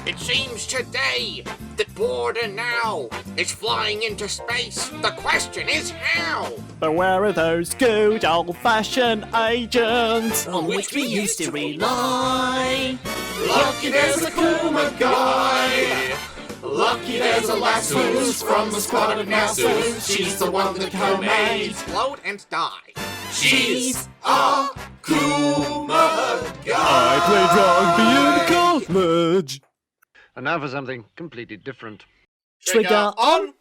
It seems today that Border now is flying into space. The question is how? But where are those good old-fashioned agents on which we used to rely? Lucky there's a Kumagai. Lucky there's a lass who's from the squad of NASA's. She's the one that co-made explode and die. She's a Kumagai. I played rugby in college. And now for something completely different. Trigger on!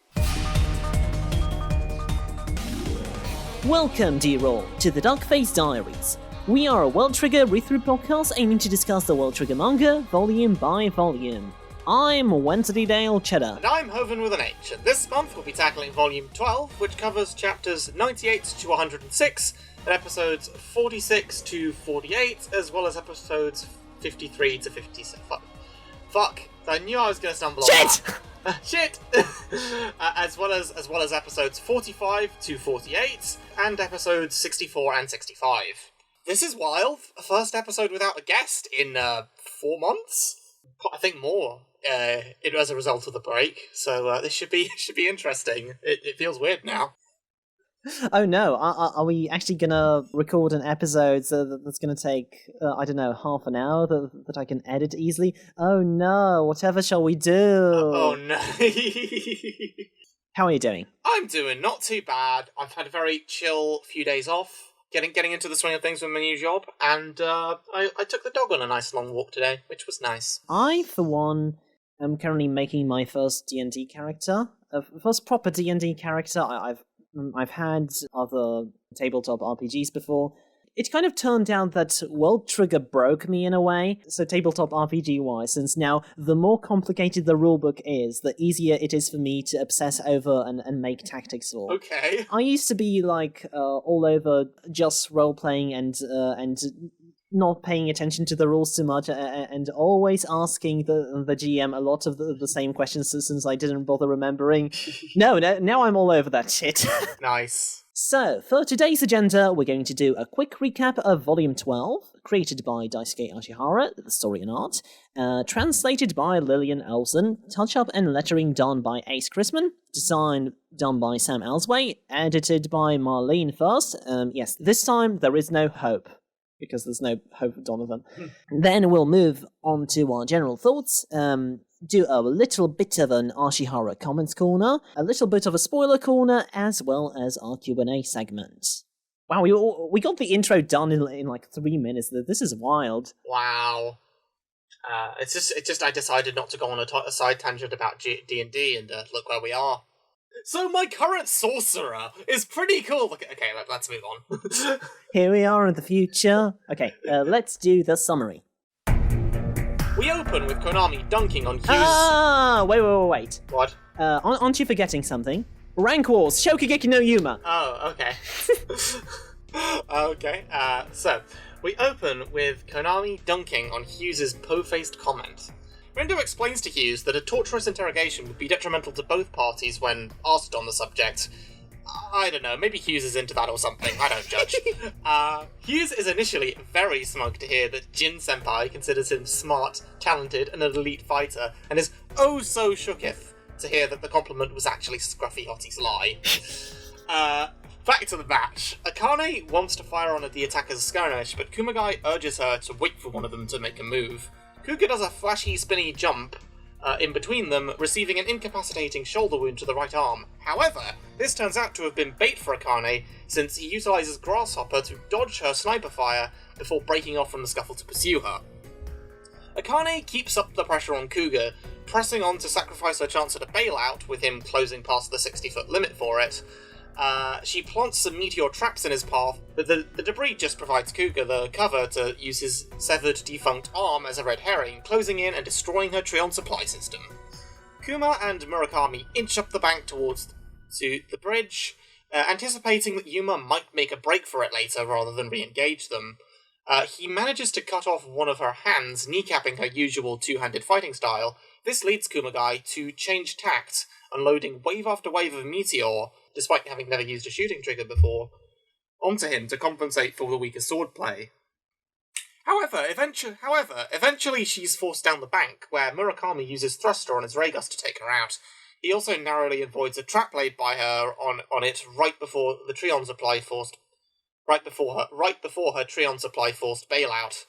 Welcome, dear all, to the Duckface Diaries. We are a World Trigger read-through podcast aiming to discuss the World Trigger manga, volume by volume. I'm Wensleydale Cheddar. And I'm Hoven with an H, and this month we'll be tackling volume 12, which covers chapters 98 to 106, and episodes 46 to 48, as well as episodes 53 to 57. Fuck. I knew I was going to stumble on that. Shit! as well as episodes 45 to 48, and episodes 64 and 65. This is wild. A first episode without a guest in 4 months? I think more. As a result of the break, so this should be interesting. It feels weird now. Oh no, are we actually gonna record an episode that's gonna take, I don't know, half an hour that I can edit easily? Oh no, whatever shall we do? Oh no. How are you doing? I'm doing not too bad. I've had a very chill few days off, getting into the swing of things with my new job, and I took the dog on a nice long walk today, which was nice. I, for one, am currently making my first D&D character. First proper D&D character. I've had other tabletop RPGs before. It kind of turned out that World Trigger broke me in a way, so tabletop RPG-wise, since now the more complicated the rulebook is, the easier it is for me to obsess over and make tactics for. Okay. I used to be all over just role-playing and not paying attention to the rules too much, and always asking the GM a lot of the same questions since I didn't bother remembering. Now I'm all over that shit. Nice. So, for today's agenda, we're going to do a quick recap of Volume 12, created by Daisuke Ashihara, the story and art, translated by Lillian Olsen, touch-up and lettering done by Ace Chrisman, design done by Sam Elsway, edited by Marlene First. Yes, this time there is no Hope, because there's no Hope for Donovan. Then we'll move on to our general thoughts, do a little bit of an Ashihara comments corner, a little bit of a spoiler corner, as well as our Q&A segment. Wow, we got the intro done in like 3 minutes. This is wild. Wow. It's just I decided not to go on a side tangent about D&D, and look where we are. So my current sorcerer is pretty cool. Okay, let's move on. Here we are in the future. Okay, let's do the summary. We open with Konami dunking on Hughes. Wait. What? Aren't you forgetting something? Rank Wars, Shokugeki no Yuma. Oh, okay. Okay, so we open with Konami dunking on Hughes' po-faced comment. Rindo explains to Hughes that a torturous interrogation would be detrimental to both parties when asked on the subject. I don't know, maybe Hughes is into that or something, I don't judge. Hughes is initially very smug to hear that Jin-senpai considers him smart, talented, and an elite fighter, and is oh so shooketh to hear that the compliment was actually Scruffy Hottie's lie. Back to the match. Akane wants to fire on the attacker's skirmish, but Kumagai urges her to wait for one of them to make a move. Kuga does a flashy, spinny jump in between them, receiving an incapacitating shoulder wound to the right arm. However, this turns out to have been bait for Akane, since he utilizes Grasshopper to dodge her sniper fire before breaking off from the scuffle to pursue her. Akane keeps up the pressure on Kuga, pressing on to sacrifice her chance at a bailout, with him closing past the 60-foot limit for it. She plants some meteor traps in his path, but the debris just provides Kuga the cover to use his severed, defunct arm as a red herring, closing in and destroying her Trion supply system. Kuma and Murakami inch up the bank towards the bridge, anticipating that Yuma might make a break for it later rather than re-engage them. He manages to cut off one of her hands, kneecapping her usual two-handed fighting style. This leads Kumagai to change tact, unloading wave after wave of meteor, despite having never used a shooting trigger before, onto him to compensate for the weaker swordplay. However, eventually she's forced down the bank, where Murakami uses thruster on his ray gun to take her out. He also narrowly avoids a trap laid by her on it right before her Treon supply forced bailout.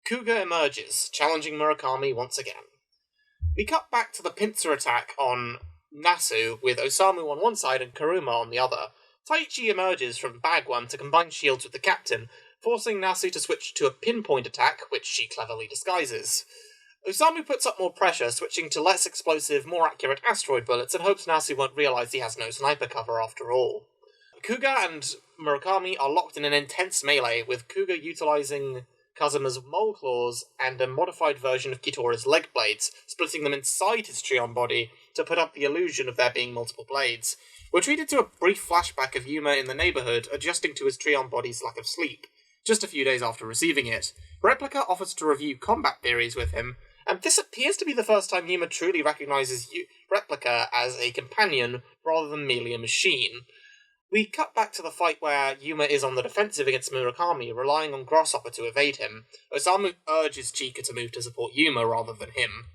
Kuga emerges, challenging Murakami once again. We cut back to the pincer attack on Nasu, with Osamu on one side and Kuruma on the other. Taichi emerges from bag one to combine shields with the captain, forcing Nasu to switch to a pinpoint attack, which she cleverly disguises. Osamu puts up more pressure, switching to less explosive, more accurate asteroid bullets, and hopes Nasu won't realise he has no sniper cover after all. Kuga and Murakami are locked in an intense melee, with Kuga utilising Kazuma's mole claws and a modified version of Kitora's leg blades, splitting them inside his Treon body to put up the illusion of there being multiple blades. We're treated to a brief flashback of Yuma in the neighbourhood, adjusting to his Treon body's lack of sleep. Just a few days after receiving it, Replica offers to review combat theories with him, and this appears to be the first time Yuma truly recognises Replica as a companion rather than merely a machine. We cut back to the fight where Yuma is on the defensive against Murakami, relying on Grasshopper to evade him. Osamu urges Chika to move to support Yuma rather than him.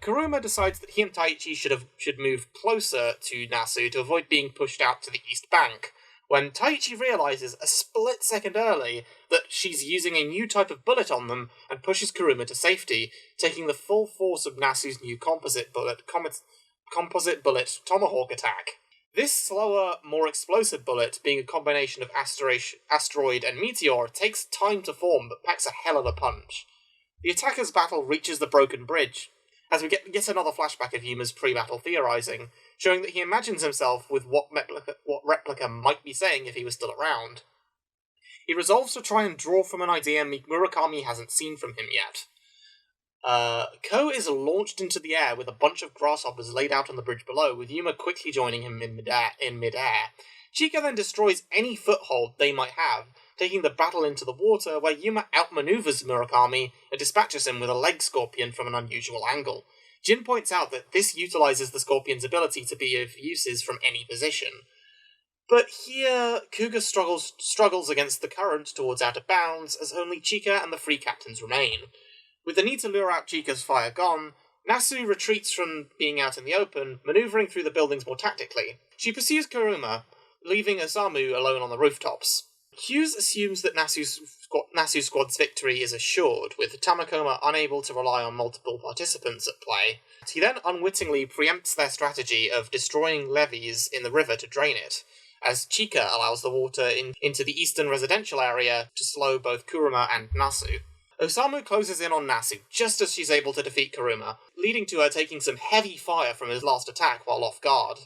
Kuruma decides that he and Taichi should move closer to Nasu to avoid being pushed out to the east bank, when Taichi realises a split second early that she's using a new type of bullet on them and pushes Kuruma to safety, taking the full force of Nasu's new composite bullet tomahawk attack. This slower, more explosive bullet, being a combination of asteroid and meteor, takes time to form but packs a hell of a punch. The attacker's battle reaches the broken bridge, as we get yet another flashback of Yuma's pre-battle theorising, showing that he imagines himself with what Replica might be saying if he was still around. He resolves to try and draw from an idea Murakami hasn't seen from him yet. Ko is launched into the air with a bunch of grasshoppers laid out on the bridge below, with Yuma quickly joining him in mid-air. Chika then destroys any foothold they might have, taking the battle into the water, where Yuma outmaneuvers Murakami and dispatches him with a leg scorpion from an unusual angle. Jin points out that this utilises the scorpion's ability to be of uses from any position. But here, Kuga struggles against the current towards out of bounds, as only Chika and the free captains remain. With the need to lure out Chika's fire gone, Nasu retreats from being out in the open, manoeuvring through the buildings more tactically. She pursues Kuruma, leaving Osamu alone on the rooftops. Hughes assumes that Nasu's squad's victory is assured, with Tamakoma unable to rely on multiple participants at play. He then unwittingly preempts their strategy of destroying levees in the river to drain it, as Chika allows the water into the eastern residential area to slow both Kuruma and Nasu. Osamu closes in on Nasu just as she's able to defeat Kuruma, leading to her taking some heavy fire from his last attack while off guard.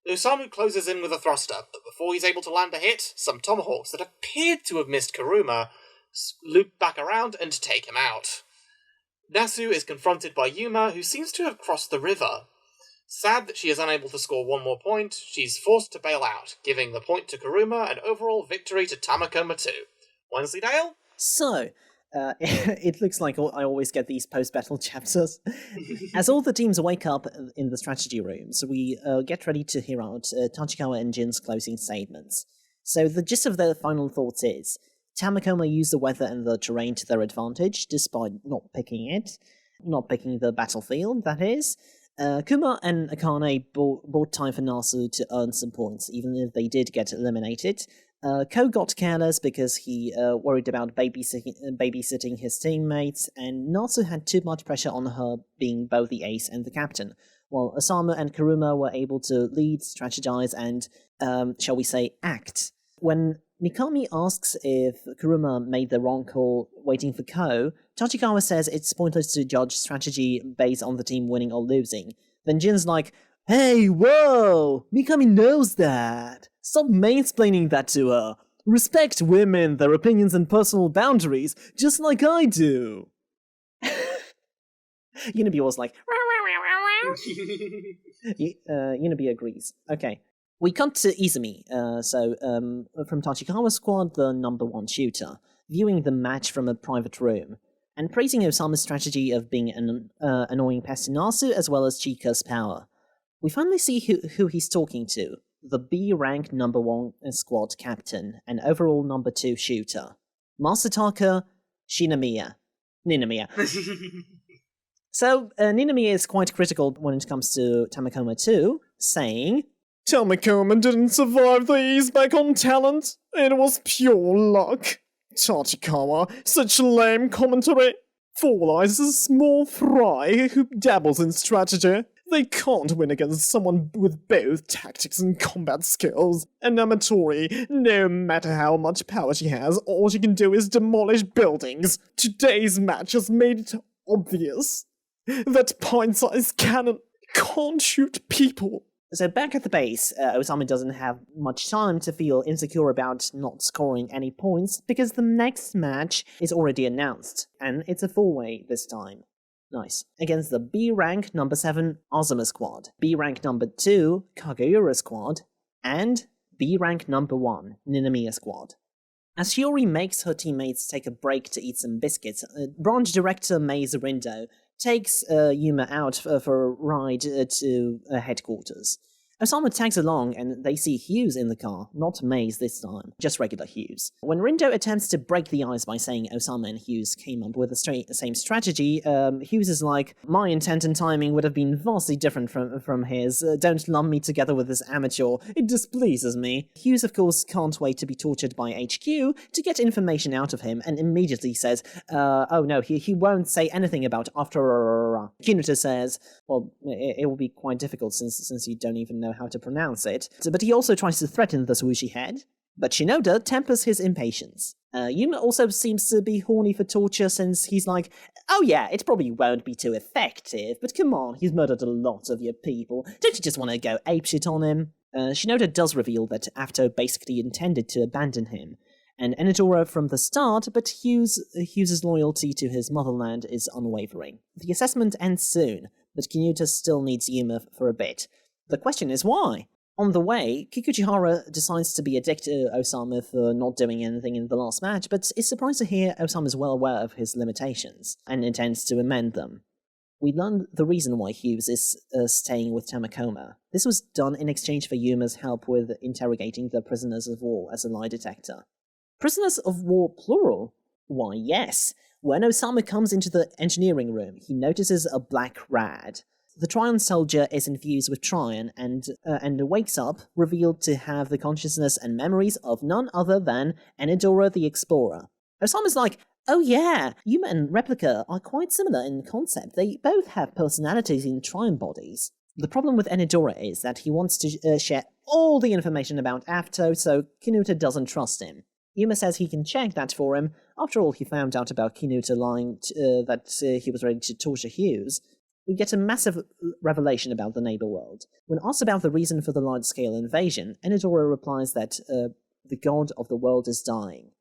Osamu closes in with a thruster, but before he's able to land a hit, some tomahawks that appeared to have missed Kuruma loop back around and take him out. Nasu is confronted by Yuma, who seems to have crossed the river. Sad that she is unable to score one more point, she's forced to bail out, giving the point to Kuruma and overall victory to Tamakoma too. Wensleydale? So, it looks like I always get these post-battle chapters. As all the teams wake up in the strategy rooms, we get ready to hear out Tachikawa and Jin's closing statements. So the gist of their final thoughts is, Tamakoma used the weather and the terrain to their advantage, despite not picking the battlefield, that is. Kuma and Akane bought time for Nasu to earn some points, even if they did get eliminated. Ko got careless because he worried about babysitting his teammates, and Nasu had too much pressure on her being both the ace and the captain, while Osamu and Kuruma were able to lead, strategize, and, shall we say, act. When Mikami asks if Kuruma made the wrong call waiting for Ko, Tachikawa says it's pointless to judge strategy based on the team winning or losing. Then Jin's like, "Hey, whoa! Mikami knows that! Stop mansplaining that to her! Respect women, their opinions and personal boundaries, just like I do!" Unibi was like, Unibi agrees. Okay. We cut to Izumi, from Tachikawa's squad, the number one shooter, viewing the match from a private room, and praising Osamu's strategy of being an annoying pest to Nasu as well as Chika's power. We finally see who he's talking to, the B-rank number one squad captain and overall number 2 shooter. Masataka Ninomiya. So, Ninomiya is quite critical when it comes to Tamakoma too, saying, Tamakoma didn't survive the ease back on talent. It was pure luck. Tachikawa, such lame commentary. Four Eyes is a small fry who dabbles in strategy. They can't win against someone with both tactics and combat skills. And Amatori, no matter how much power she has, all she can do is demolish buildings. Today's match has made it obvious that pint-sized cannon can't shoot people. So back at the base, Osama doesn't have much time to feel insecure about not scoring any points, because the next match is already announced, and it's a four-way this time. Nice. Against the B rank number 7 Azuma squad, B rank number 2 Kageura squad, and B rank number 1 Ninomiya squad. As Shiori makes her teammates take a break to eat some biscuits, branch director Mei Zurindo takes Yuma out for a ride to headquarters. Osama tags along and they see Hughes in the car, not Maze this time, just regular Hughes. When Rindo attempts to break the ice by saying Osama and Hughes came up with the same strategy, Hughes is like, my intent and timing would have been vastly different from his, don't lump me together with this amateur, it displeases me. Hughes of course can't wait to be tortured by HQ to get information out of him and immediately says, oh no, he won't say anything about after. Kinuta says, well, it will be quite difficult since you don't even know how to pronounce it, but he also tries to threaten the swooshy head. But Shinoda tempers his impatience. Yuma also seems to be horny for torture since he's like, oh yeah, it probably won't be too effective, but come on, he's murdered a lot of your people, don't you just want to go apeshit on him? Shinoda does reveal that Afto basically intended to abandon him, and Enidora from the start, but Hughes's loyalty to his motherland is unwavering. The assessment ends soon, but Kinuta still needs Yuma for a bit. The question is why? On the way, Kikuchihara decides to be a dick to Osama for not doing anything in the last match, but is surprised to hear Osama is well aware of his limitations, and intends to amend them. We learn the reason why Hughes is staying with Tamakoma. This was done in exchange for Yuma's help with interrogating the prisoners of war as a lie detector. Prisoners of war plural? Why yes. When Osama comes into the engineering room, he notices a black rad. The Tryon soldier is infused with Tryon and wakes up, revealed to have the consciousness and memories of none other than Enidora the Explorer. Osama's like, oh yeah, Yuma and Replica are quite similar in concept. They both have personalities in Tryon bodies. The problem with Enidora is that he wants to share all the information about Afto, so Kinuta doesn't trust him. Yuma says he can check that for him. After all, he found out about Kinuta lying that he was ready to torture Hughes. We get a massive revelation about the neighbor world. When asked about the reason for the large-scale invasion, Enidora replies that the god of the world is dying.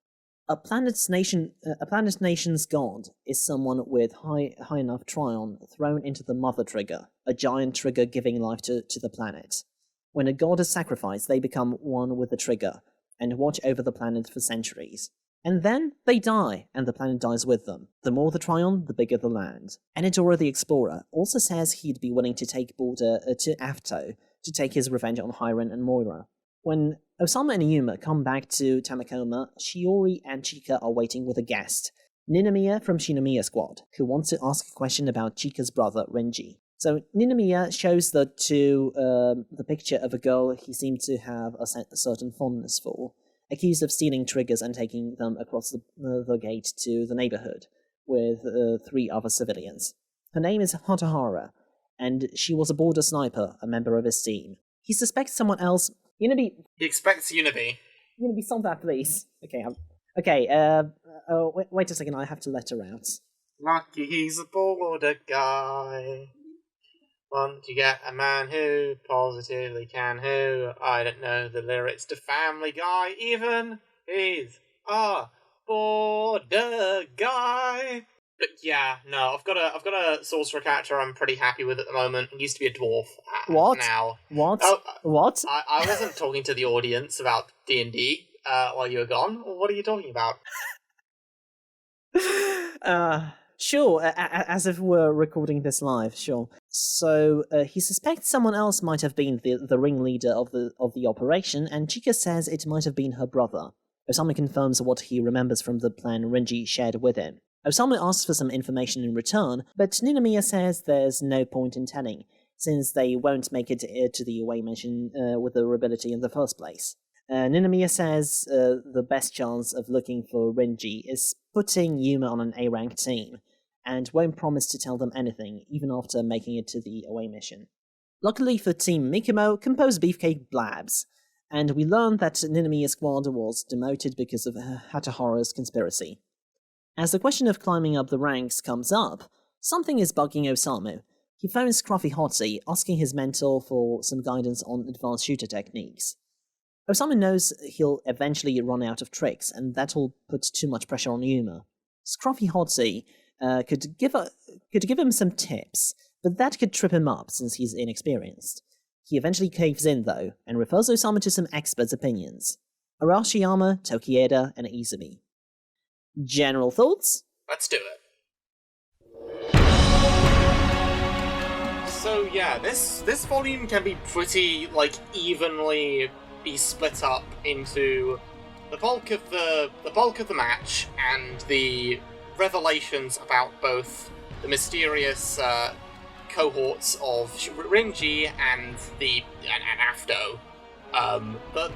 A planet nation's god is someone with high enough Tryon thrown into the mother trigger, a giant trigger giving life to the planet. When a god is sacrificed, they become one with the trigger, and watch over the planet for centuries. And then they die, and the planet dies with them. The more the Tryon, the bigger the land. Enidora the Explorer also says he'd be willing to take border to Afto to take his revenge on Hiron and Moira. When Osama and Yuma come back to Tamakoma, Shiori and Chika are waiting with a guest, Ninomiya from Shinomiya Squad, who wants to ask a question about Chika's brother, Renji. So Ninomiya shows the picture of a girl he seemed to have a certain fondness for, accused of stealing triggers and taking them across the gate to the neighborhood with 3 other civilians. Her name is Hatahara, and she was a border sniper, a member of his team. He suspects someone else. He expects Unibi. Unibi, solve that, please. Okay, wait a second, I have to let her out. Lucky he's a border guy. Want to get a man who positively can who, I don't know the lyrics to Family Guy even, he's a border guy. But yeah, no, I've got a sorcerer character I'm pretty happy with at the moment. It used to be a dwarf. What? Now. What? Oh, what? I wasn't talking to the audience about D&D while you were gone. What are you talking about? Sure, as if we're recording this live, sure. So, he suspects someone else might have been the ringleader of the operation, and Chika says it might have been her brother. Osamu confirms what he remembers from the plan Renji shared with him. Osamu asks for some information in return, but Ninomiya says there's no point in telling, since they won't make it to the away mission with the ability in the first place. Ninomiya says the best chance of looking for Renji is putting Yuma on an A-rank team, and won't promise to tell them anything, even after making it to the away mission. Luckily for Team Mikimo, composed Beefcake blabs, and we learn that Ninomiya's squad was demoted because of Hatahara's conspiracy. As the question of climbing up the ranks comes up, something is bugging Osamu. He phones Scruffy Hotzi, asking his mentor for some guidance on advanced shooter techniques. Osamu knows he'll eventually run out of tricks, and that'll put too much pressure on Yuma. Scruffy Hotzi could give him some tips, but that could trip him up since he's inexperienced. He eventually caves in, though, and refers Osamu to some experts' opinions. Arashiyama, Tokieda, and Izumi. General thoughts? Let's do it. So yeah, this volume can be pretty, evenly be split up into the bulk of the match and the revelations about both the mysterious cohorts of Renji and Afto.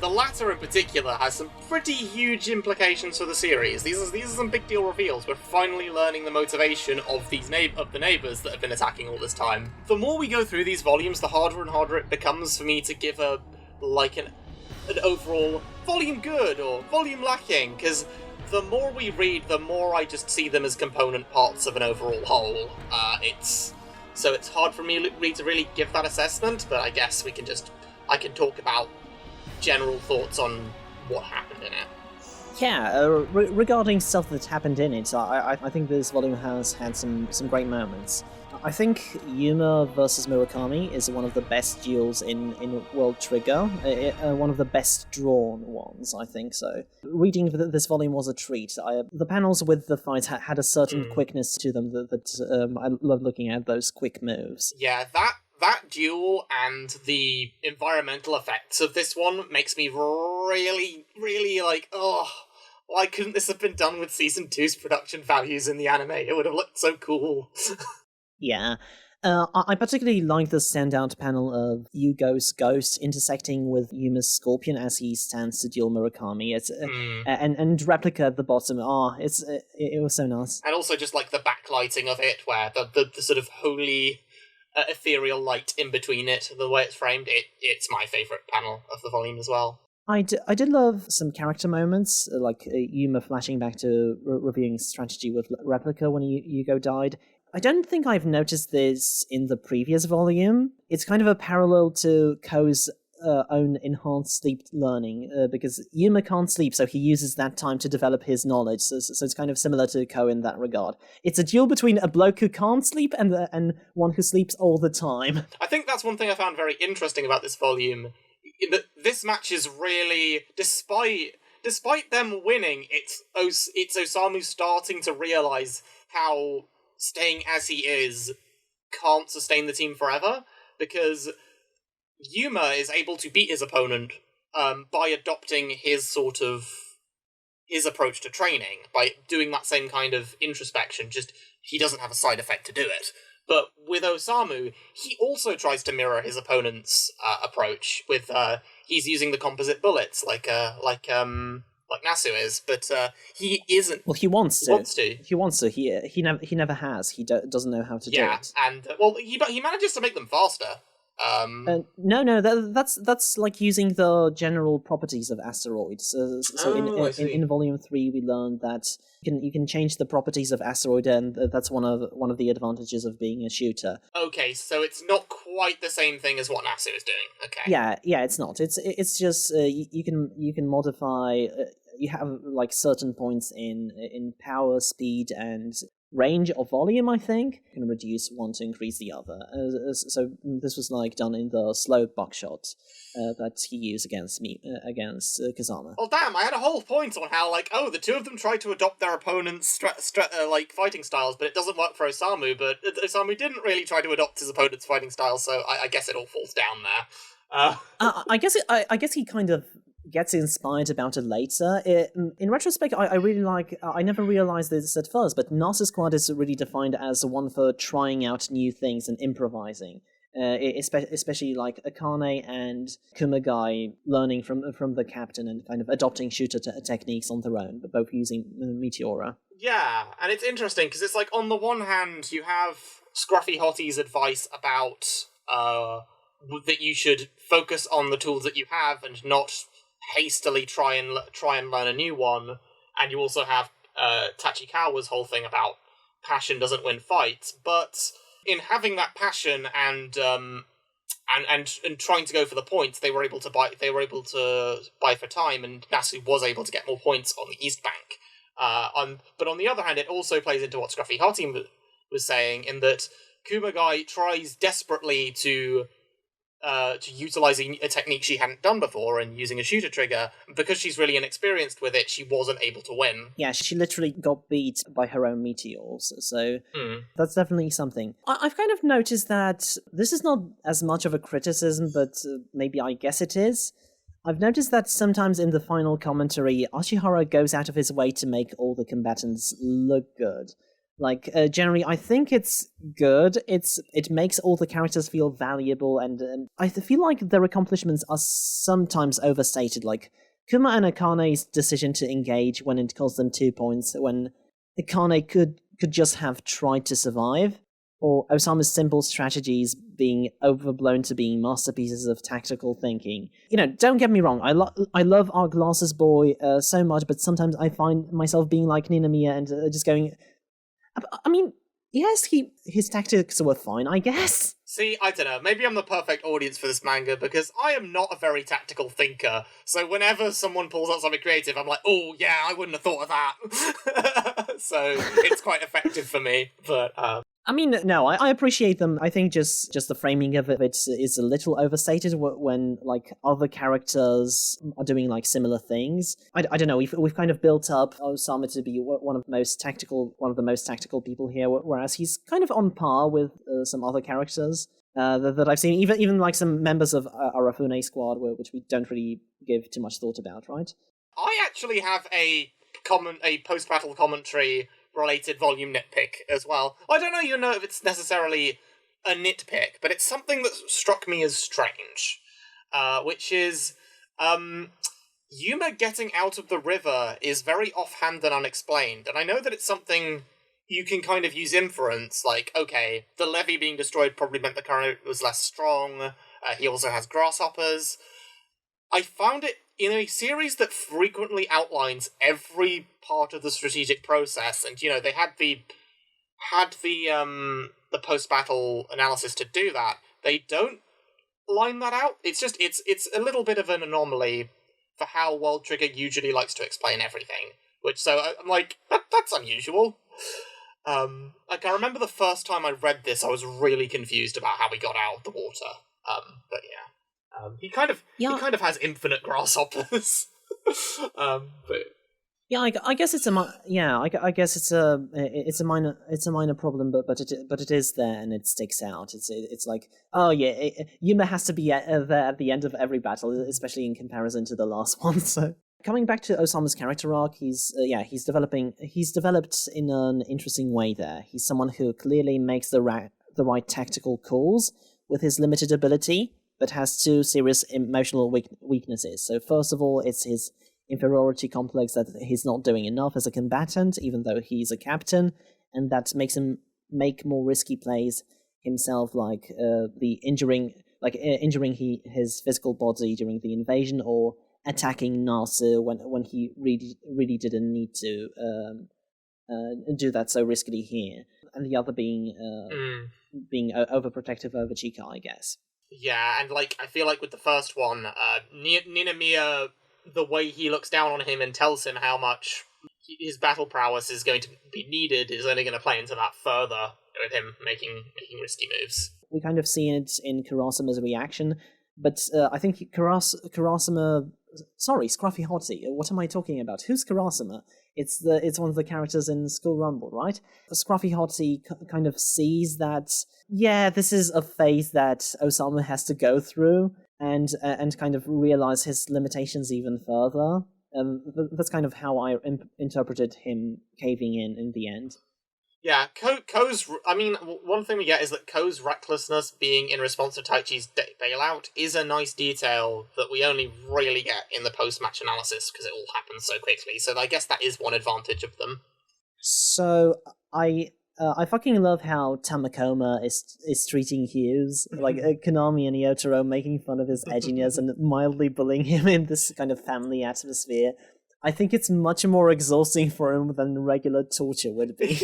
The latter in particular has some pretty huge implications for the series. These are some big deal reveals. We're finally learning the motivation of the neighbours that have been attacking all this time. The more we go through these volumes, the harder and harder it becomes for me to give an overall volume good or volume lacking, because the more we read, the more I just see them as component parts of an overall whole. So it's hard for me to really give that assessment, but I guess I can talk about general thoughts on what happened in it. Yeah, regarding stuff that happened in it, I think this volume has had some great moments. I think Yuma versus Murakami is one of the best duels in World Trigger, one of the best drawn ones, I think so. Reading this volume was a treat. The panels with the fights had a certain quickness to them that I love looking at those quick moves. Yeah, that duel and the environmental effects of this one makes me really, really why couldn't this have been done with Season 2's production values in the anime? It would have looked so cool. Yeah. I particularly like the standout panel of Yugo's ghost intersecting with Yuma's scorpion as he stands to duel Murakami. And Replica at the bottom. It was so nice. And also just the backlighting of it, where the sort of holy ethereal light in between it, the way it's framed, it's my favourite panel of the volume as well. I did love some character moments, like Yuma flashing back to reviewing strategy with Replica when Yugo died. I don't think I've noticed this in the previous volume. It's kind of a parallel to Ko's own enhanced sleep learning, because Yuma can't sleep, so he uses that time to develop his knowledge, so it's kind of similar to Ko in that regard. It's a duel between a bloke who can't sleep and one who sleeps all the time. I think that's one thing I found very interesting about this volume, in that this match is really, despite them winning, it's Osamu starting to realise how staying as he is can't sustain the team forever, because Yuma is able to beat his opponent by adopting his approach to training, by doing that same kind of introspection, just he doesn't have a side effect to do it. But with Osamu, he also tries to mirror his opponent's approach with he's using the composite bullets like Nasu is, but he isn't. Well, he wants to. He wants to. He never has. He doesn't know how to do it. Yeah, and he manages to make them faster. No, that's like using the general properties of asteroids. In Volume 3, we learned that you can change the properties of asteroid, and that's one of the advantages of being a shooter. Okay, so it's not quite the same thing as what Nasu is doing. Okay. Yeah, it's not. It's just you can modify. You have certain points in power, speed, and range or volume, I think. You can reduce one to increase the other. So this was done in the slow buckshot that he used against Kazama. Well, damn! I had a whole point on how the two of them tried to adopt their opponent's fighting styles, but it doesn't work for Osamu. But Osamu didn't really try to adopt his opponent's fighting style, so I guess it all falls down there. I guess he kind of gets inspired about it later. In retrospect, I really like... I never realized this at first, but Nasa Squad is really defined as one for trying out new things and improvising. Especially like Akane and Kumagai learning from the captain and kind of adopting shooter techniques on their own, but both using Meteora. Yeah, and it's interesting, because it's like, on the one hand, you have Scruffy Hottie's advice about that you should focus on the tools that you have and not hastily try and learn a new one, and you also have Tachikawa's whole thing about passion doesn't win fights, but in having that passion and trying to go for the points, they were able to buy for time, and Nasu was able to get more points on the East Bank. But on the other hand, it also plays into what Scruffy Hottie was saying, in that Kumagai tries desperately to utilizing a technique she hadn't done before and using a shooter trigger. Because she's really inexperienced with it, she wasn't able to win. Yeah, she literally got beat by her own meteors, so that's definitely something. I've kind of noticed that this is not as much of a criticism, but maybe I guess it is. I've noticed that sometimes in the final commentary, Ashihara goes out of his way to make all the combatants look good. Like, generally, I think it's good. It makes all the characters feel valuable, and I feel like their accomplishments are sometimes overstated. Like, Kuma and Akane's decision to engage when it cost them 2 points, when Akane could just have tried to survive, or Osama's simple strategies being overblown to being masterpieces of tactical thinking. You know, don't get me wrong, I love our Glasses Boy so much, but sometimes I find myself being like Ninamiya and just going... I mean, yes, his tactics were fine, I guess. See, I don't know, maybe I'm the perfect audience for this manga, because I am not a very tactical thinker, so whenever someone pulls out something creative, I'm like, oh yeah, I wouldn't have thought of that. So, it's quite effective for me, but... I mean, no, I appreciate them. I think just the framing of it is a little overstated when like other characters are doing like similar things. I don't know. We've kind of built up Osama to be one of the most tactical people here, whereas he's kind of on par with some other characters that I've seen. Even like some members of Arafune Squad, which we don't really give too much thought about, right? I actually have a post-battle commentary related volume nitpick as well. I don't even know if it's necessarily a nitpick, but it's something that struck me as strange, which is Yuma getting out of the river is very offhand and unexplained, and I know that it's something you can kind of use inference, like, okay, the levee being destroyed probably meant the current was less strong, he also has grasshoppers. I found it in a series that frequently outlines every part of the strategic process, and you know they had the post-battle analysis to do that. They don't line that out. It's a little bit of an anomaly for how World Trigger usually likes to explain everything. Which so I'm like that's unusual. Like I remember the first time I read this, I was really confused about how he got out of the water. But yeah. He kind of has infinite grasshoppers. But yeah, I guess it's I guess it's a minor problem, but it is there and it sticks out. It's like, oh yeah, Yuma has to be there at the end of every battle, especially in comparison to the last one. So coming back to Osama's character arc, he's developed in an interesting way there. He's someone who clearly makes the right tactical calls with his limited ability, but has two serious emotional weaknesses. So first of all, it's his inferiority complex that he's not doing enough as a combatant, even though he's a captain, and that makes him make more risky plays himself, like injuring his physical body during the invasion, or attacking Nasu when he really didn't need to do that so riskily here. And the other being overprotective over Chika, I guess. Yeah, and like I feel like with the first one, Ninamiya, the way he looks down on him and tells him how much his battle prowess is going to be needed is only going to play into that further with him making risky moves. We kind of see it in Kurasama's reaction, but I think Kurasama... Sorry, Scruffy Hottie. What am I talking about? Who's Kurasama? It's one of the characters in School Rumble, right? Scruffy Hottie kind of sees that, yeah, this is a phase that Osama has to go through, and kind of realize his limitations even further. That's kind of how I interpreted him caving in the end. Yeah, Ko's... I mean, one thing we get is that Ko's recklessness being in response to Taichi's bailout is a nice detail that we only really get in the post-match analysis, because it all happens so quickly, so I guess that is one advantage of them. So, I fucking love how Tamakoma is treating Hughes, like Konami and Yotaro making fun of his edginess and mildly bullying him in this kind of family atmosphere. I think it's much more exhausting for him than regular torture would be.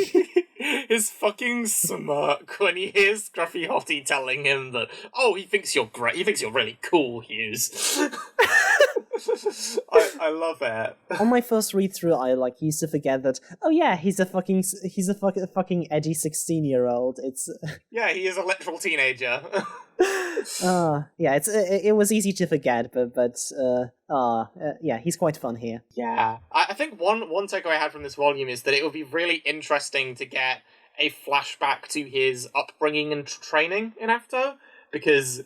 His fucking smirk when he hears Scruffy Hottie telling him that, oh, he thinks you're great, he thinks you're really cool, Hughes. I love it. On my first read through, I used to forget that. Oh yeah, he's a fucking edgy 16-year-old. Yeah, he is a literal teenager. Yeah, it was easy to forget, but yeah, he's quite fun here. Yeah, I think one takeaway I had from this volume is that it would be really interesting to get a flashback to his upbringing and training in AFTO, because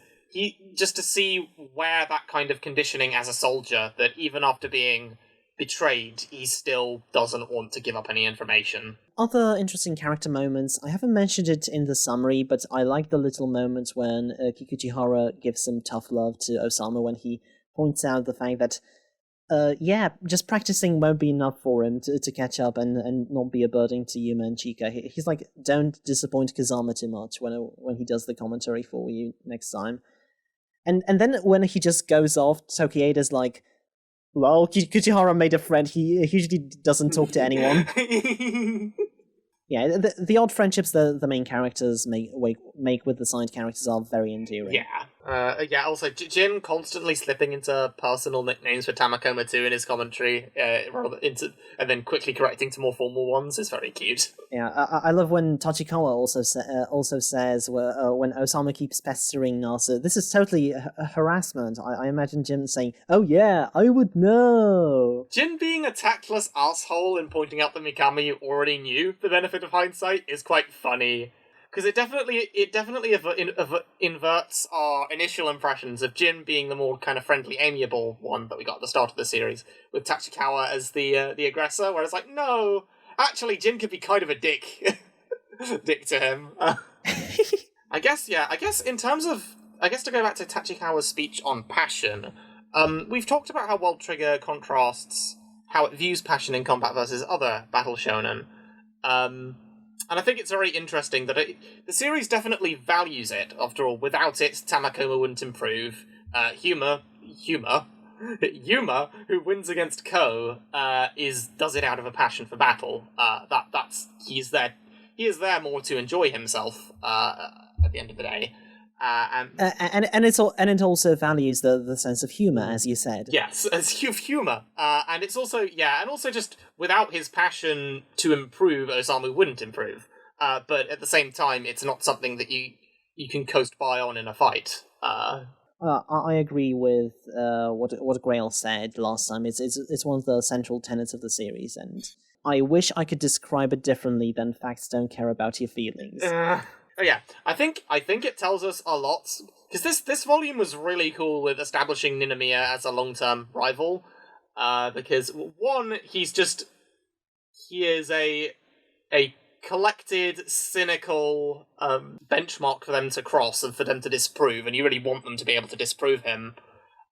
just to see where that kind of conditioning as a soldier, that even after being betrayed, he still doesn't want to give up any information. Other interesting character moments, I haven't mentioned it in the summary, but I like the little moments when Kikuchihara gives some tough love to Osamu when he points out the fact that just practicing won't be enough for him to catch up and not be a burden to Yuma and Chika. He's like, don't disappoint Kazama too much when he does the commentary for you next time. And then when he just goes off, Tokieda's like, well, Kikuchihara made a friend, he usually doesn't talk to anyone. Yeah, the odd friendships the main characters make with the side characters are very endearing. Yeah, also, Jin constantly slipping into personal nicknames for Tamakoma too in his commentary, and then quickly correcting to more formal ones is very cute. Yeah, I love when Tachikawa also says when Osamu keeps pestering Nasu, this is totally a harassment. I imagine Jin saying, oh yeah, I would know. Jin being a tactless asshole and pointing out that Mikami already knew the benefit of hindsight is quite funny. Because it definitely inverts our initial impressions of Jin being the more kind of friendly, amiable one that we got at the start of the series, with Tachikawa as the aggressor, whereas like, no, actually Jin could be kind of a dick. Dick to him. I guess in terms of, to go back to Tachikawa's speech on passion, we've talked about how World Trigger contrasts how it views passion in combat versus other battle shonen. And I think it's very interesting that the series definitely values it. After all, without it, Tamakoma wouldn't improve. Yuma, who wins against Ko, does it out of a passion for battle. He is there more to enjoy himself at the end of the day. And it also values the sense of humor, as you said. Yes, as humor, and it's also just without his passion to improve, Osamu wouldn't improve. But at the same time, it's not something that you can coast by on in a fight. I agree with what Grail said last time. It's one of the central tenets of the series, and I wish I could describe it differently than facts don't care about your feelings. Oh yeah, I think it tells us a lot, because this volume was really cool with establishing Ninomiya as a long-term rival, because one, he is a collected, cynical benchmark for them to cross and for them to disprove, and you really want them to be able to disprove him,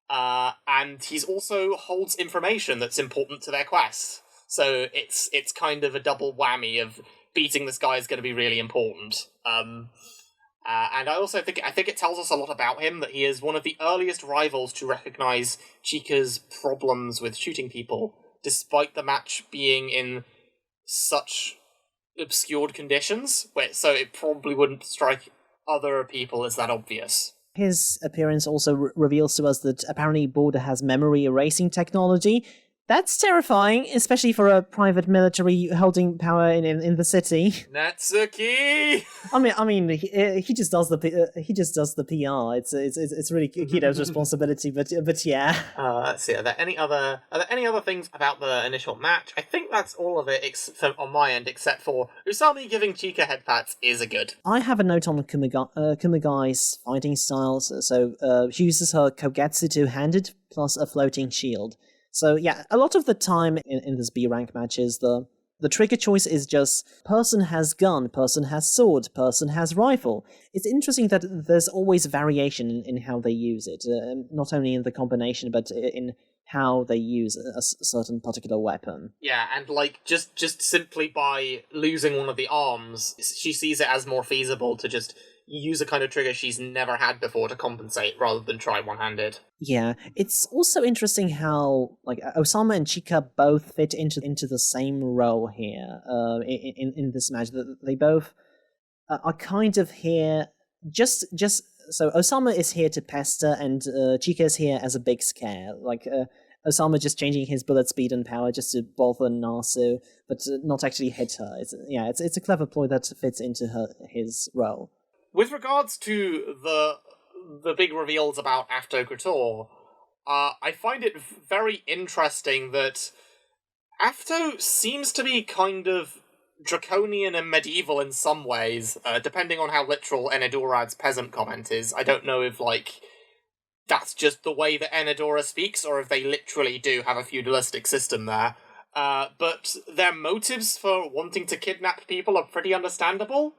and he's also holds information that's important to their quest, so it's kind of a double whammy of beating this guy is going to be really important. And I also think it tells us a lot about him, that he is one of the earliest rivals to recognize Chika's problems with shooting people, despite the match being in such obscured conditions, so it probably wouldn't strike other people as that obvious. His appearance also reveals to us that apparently Border has memory erasing technology, That's terrifying, especially for a private military holding power in the city. Natsuki! I mean, he just does the PR. It's really Kido's responsibility, but yeah. Let's see. Are there any other things about the initial match? I think that's all of it on my end, except for Usami giving Chika head pats is a good. I have a note on Kumagai's fighting styles. So she uses her Kogetsu two-handed plus a floating shield. So yeah, a lot of the time in this B-rank matches, the trigger choice is just person has gun, person has sword, person has rifle. It's interesting that there's always variation in how they use it, not only in the combination, but in how they use a certain particular weapon. Yeah, and like just simply by losing one of the arms, she sees it as more feasible to just use a kind of trigger she's never had before to compensate rather than try one-handed. Yeah, it's also interesting how like Osama and Chika both fit into the same role here in this match. They both are kind of here just so Osama is here to pester and Chika is here as a big scare. Like Osama just changing his bullet speed and power just to bother Nasu, but not actually hit her. It's a clever ploy that fits into his role. With regards to the big reveals about Afto Couture, I find it very interesting that Afto seems to be kind of draconian and medieval in some ways, depending on how literal Enedorad's peasant comment is. I don't know if, like, that's just the way that Enedora speaks, or if they literally do have a feudalistic system there. But their motives for wanting to kidnap people are pretty understandable.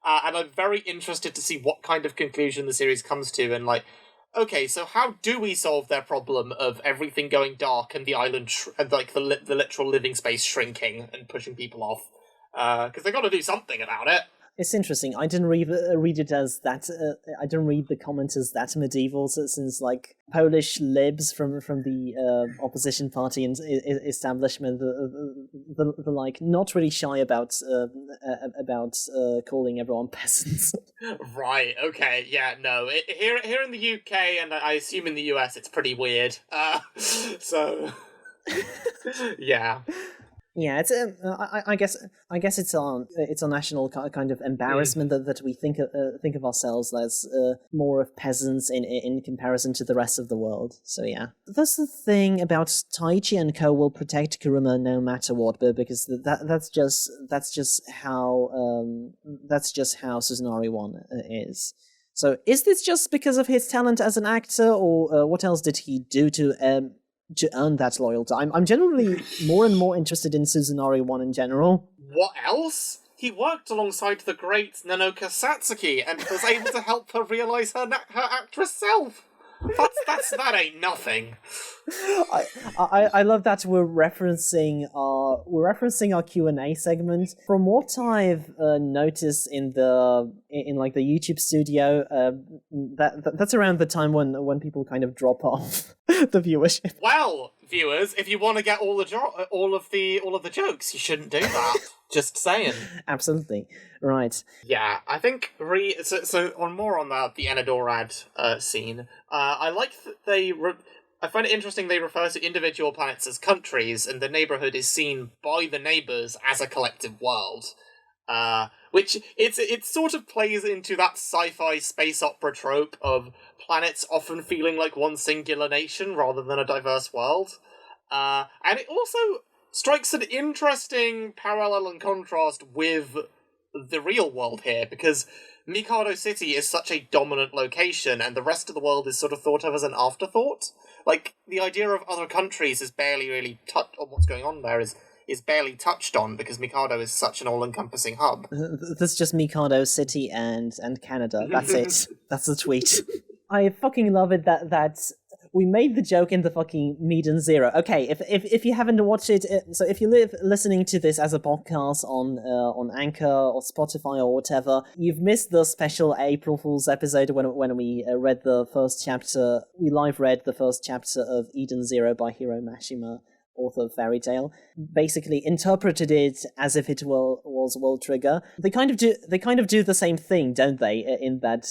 And I'm very interested to see what kind of conclusion the series comes to, and like, okay, so how do we solve their problem of everything going dark and the island, the literal living space shrinking and pushing people off? Because they got to do something about it. It's interesting. I didn't read it as that. I didn't read the comments as that medieval, since like Polish libs from the opposition party and establishment, the like, not really shy about calling everyone peasants. Right. Okay. Yeah. No. Here in the UK, and I assume in the US, it's pretty weird. So yeah. Yeah, it's I guess it's a national kind of embarrassment that we think of ourselves as more of peasants in comparison to the rest of the world. So yeah, that's the thing about Taichi and Co. will protect Kuruma no matter what, but because that's just how Suzunari 1 is. So is this just because of his talent as an actor, or what else did he do to earn that loyalty? I'm generally more and more interested in Suzunari 1 in general. What else? He worked alongside the great Nanoka Satsuki and was able to help her realise her actress self. That ain't nothing. I love that we're referencing our Q&A segment. From what I've noticed in the YouTube studio, that's around the time when people kind of drop off the viewership. Well, viewers, if you want to get all of the jokes, you shouldn't do that. Just saying. Absolutely. Right. Yeah, I think so on more on the Enedorad scene. I like that I find it interesting they refer to individual planets as countries, and the neighborhood is seen by the neighbors as a collective world. Which it sort of plays into that sci-fi space opera trope of planets often feeling like one singular nation rather than a diverse world. And it also strikes an interesting parallel and contrast with the real world here, because Mikado City is such a dominant location, and the rest of the world is sort of thought of as an afterthought. Like, the idea of other countries is barely really or what's going on there is barely touched on, because Mikado is such an all-encompassing hub. That's just Mikado City and Canada. That's it. That's the tweet. I fucking love it that we made the joke in the fucking Medan Zero. Okay, if you haven't watched it, so if you're listening to this as a podcast on Anchor or Spotify or whatever, you've missed the special April Fool's episode when we read the first chapter. We live read the first chapter of Eden Zero by Hiro Mashima, author of Fairy Tail. Basically interpreted it as if it was World Trigger. They kind of do the same thing, don't they? In that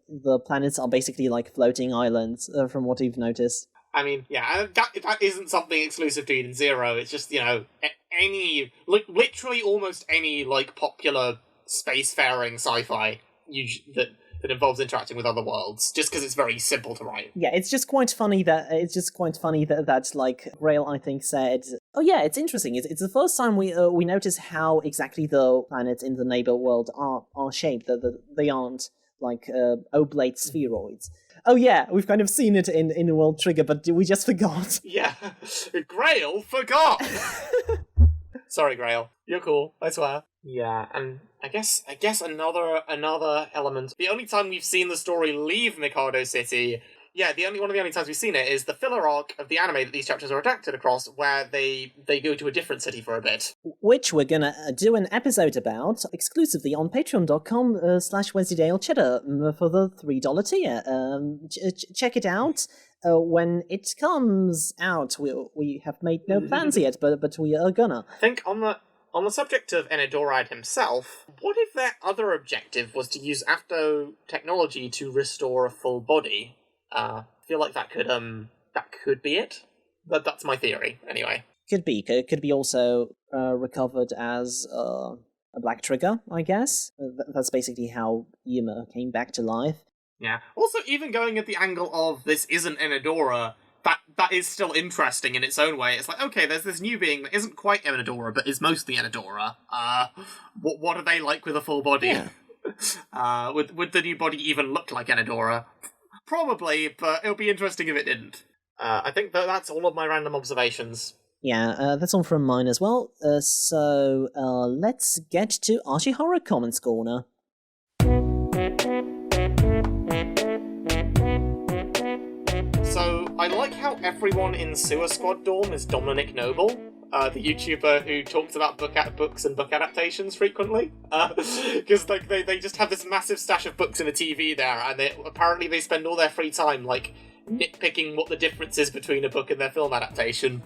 the planets are basically like floating islands, from what you've noticed. I mean, yeah, that isn't something exclusive to Eden Zero. It's just, any, literally almost any, popular spacefaring sci-fi that involves interacting with other worlds, just because it's very simple to write. Yeah, it's just quite funny that like Grail, I think, said, "Oh yeah, it's interesting. It's the first time we notice how exactly the planets in the neighbor world are shaped. That they aren't like oblate spheroids. Oh yeah, we've kind of seen it in World Trigger, but we just forgot." Yeah, Grail forgot. Sorry, Grail. You're cool, I swear. Yeah, and I guess another element. The only time we've seen the story leave Mikado City, one of the only times we've seen it is the filler arc of the anime that these chapters are adapted across, where they go to a different city for a bit. Which we're gonna do an episode about exclusively on patreon.com/Wensleydale Cheddar for the $3 tier. Check it out. When it comes out, we have made no plans yet, but we are gonna. I think on the subject of Enidoride himself, what if their other objective was to use Apto technology to restore a full body? I feel like that could be it, but that's my theory anyway. Could be also recovered as a black trigger, I guess. That's basically how Yuma came back to life. Yeah. Also, even going at the angle of this isn't Enidora, that is still interesting in its own way. It's like, okay, there's this new being that isn't quite Enidora, but is mostly Enidora. What are they like with a full body? Yeah. Would the new body even look like Enidora? Probably, but it would be interesting if it didn't. I think that's all of my random observations. Yeah, that's all from mine as well. So let's get to Ashihara Comments Corner. So, I like how everyone in Sewer Squad Dorm is Dominic Noble, the YouTuber who talks about books and book adaptations frequently. Because they just have this massive stash of books in a TV there, and apparently they spend all their free time, nitpicking what the difference is between a book and their film adaptation.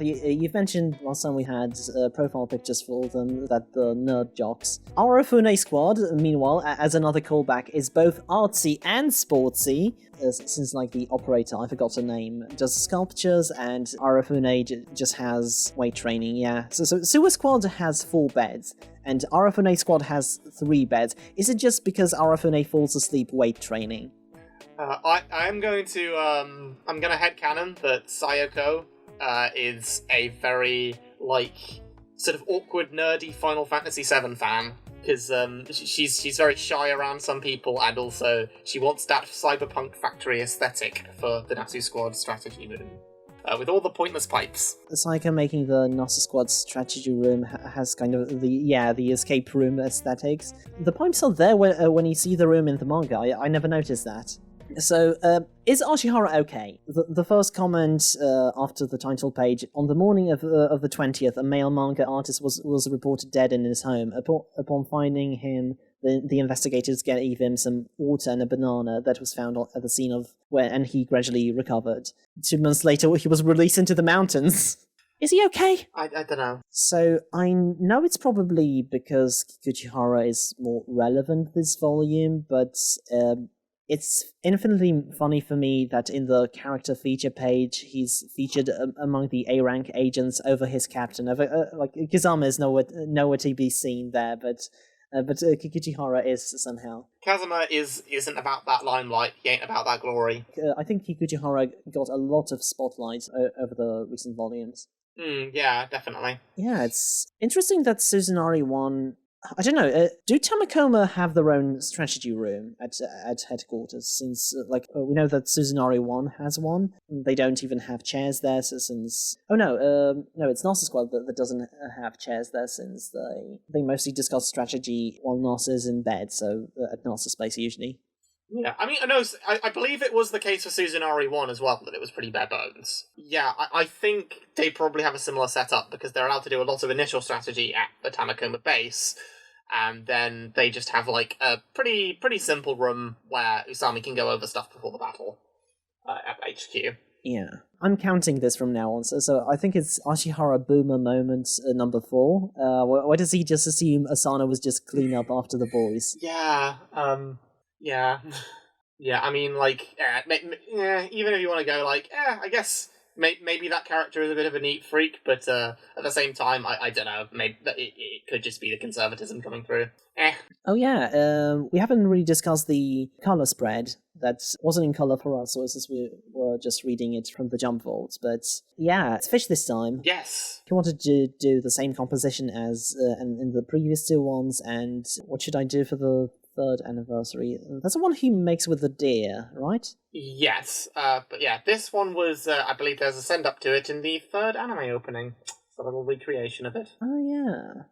You've mentioned last time we had profile pictures for all of them, that the nerd jocks. Our Fune Squad, meanwhile, as another callback, is both artsy and sportsy, since the operator, I forgot her name, does sculptures, and Arafune just has weight training, yeah. So Sewer Squad has 4 beds, and Arafune Squad has 3 beds. Is it just because Arafune falls asleep weight training? I'm going to headcanon that Sayoko is a very, sort of awkward, nerdy Final Fantasy VII fan, because she's very shy around some people, and also she wants that cyberpunk factory aesthetic for the Natsu Squad strategy room, with all the pointless pipes. Sayaka making the Natsu Squad strategy room has kind of the escape room aesthetics. The pipes are there when you see the room in the manga. I never noticed that. So, is Ashihara okay? The first comment after the title page: on the morning of the 20th, a male manga artist was reported dead in his home. Upon finding him, the investigators gave him some water and a banana that was found at the scene and he gradually recovered. 2 months later, he was released into the mountains. Is he okay? I don't know. So, I know it's probably because Kikuchihara is more relevant this volume, but it's infinitely funny for me that in the character feature page, he's featured among the A-rank agents over his captain. Kazama is nowhere to be seen there, but Kikuchihara is somehow. Kazuma isn't about that limelight. He ain't about that glory. I think Kikuchihara got a lot of spotlight over the recent volumes. Yeah, definitely. Yeah, it's interesting that Suzunari won. I don't know, do Tamakoma have their own strategy room at headquarters, since, we know that Suzunari 1 has one, they don't even have chairs there, since... Oh no, it's Nasa Squad that doesn't have chairs there, since they mostly discuss strategy while NASA is in bed, so at NASA Space usually. Yeah, I mean, I believe it was the case for Suzunari 1 as well, that it was pretty bare bones. Yeah, I think they probably have a similar setup, because they're allowed to do a lot of initial strategy at the Tamakoma base, and then they just have, a pretty simple room where Usami can go over stuff before the battle at HQ. Yeah. I'm counting this from now on, so I think it's Ashihara Boomer moment number 4. Why does he just assume Asana was just clean up after the boys? Yeah, yeah. Yeah, I mean, like, even if you want to go, like, I guess maybe that character is a bit of a neat freak, but at the same time, I don't know, maybe it could just be the conservatism coming through. Oh yeah, we haven't really discussed the color spread. That wasn't in color for us, since we were just reading it from the Jump Vault. But yeah, it's Fish this time. Yes. He wanted to do the same composition as in the previous two ones, and what should I do for the third anniversary? That's the one he makes with the deer, right? Yes, but yeah, this one was, I believe there's a send-up to it in the third anime opening. It's a little recreation of it. Oh yeah,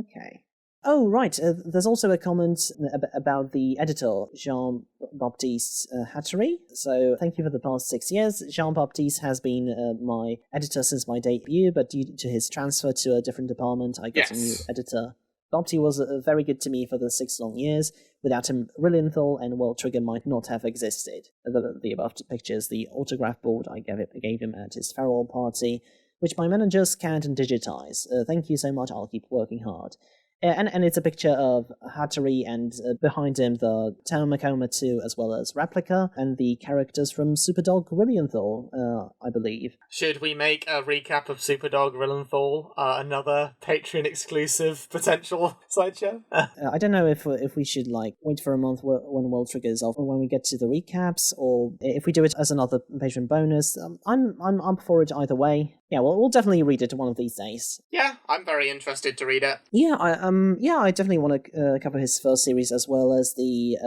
okay. Oh, right. There's also a comment about the editor, Jean-Baptiste Hattery. So thank you for the past 6 years. Jean-Baptiste has been my editor since my debut, but due to his transfer to a different department, I got a new editor. Baptiste was very good to me for the 6 long years. Without him, Rillenthal and World Trigger might not have existed. The above pictures, the autograph board I gave him at his farewell party, which my manager scanned and digitized. Thank you so much, I'll keep working hard. And it's a picture of Hattery and behind him the Taomakoma 2 as well as Replica and the characters from Superdog Rillenthal, I believe. Should we make a recap of Superdog Rillenthal, another Patreon exclusive potential sideshow? I don't know if we should wait for a month when World Trigger's off, or when we get to the recaps, or if we do it as another Patreon bonus. I'm up for it either way. Yeah, well, we'll definitely read it one of these days. Yeah, I'm very interested to read it. Yeah, I definitely want to cover his first series as well as the